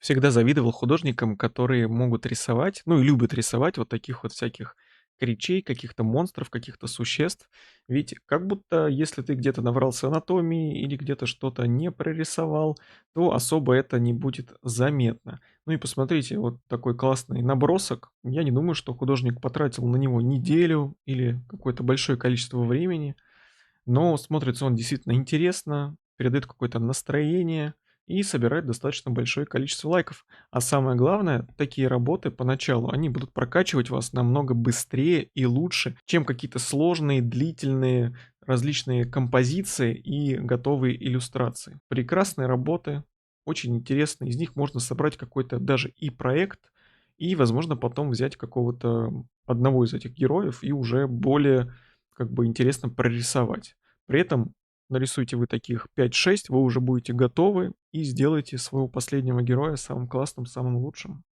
Всегда завидовал художникам, которые могут рисовать, ну и любят рисовать вот таких вот всяких кричей, каких-то монстров, каких-то существ. Ведь как будто если ты где-то набрался анатомии или где-то что-то не прорисовал, то особо это не будет заметно. Ну и посмотрите, вот такой классный набросок. Я не думаю, что художник потратил на него неделю или какое-то большое количество времени. Но смотрится он действительно интересно, передает какое-то настроение и собирает достаточно большое количество лайков. А самое главное, такие работы поначалу, они будут прокачивать вас намного быстрее и лучше, чем какие-то сложные, длительные, различные композиции и готовые иллюстрации. Прекрасные работы, очень интересные. Из них можно собрать какой-то даже и проект, и, возможно, потом взять какого-то одного из этих героев и уже более как бы интересно прорисовать. При этом нарисуйте вы таких 5-6, вы уже будете готовы и сделаете своего последнего героя самым классным, самым лучшим.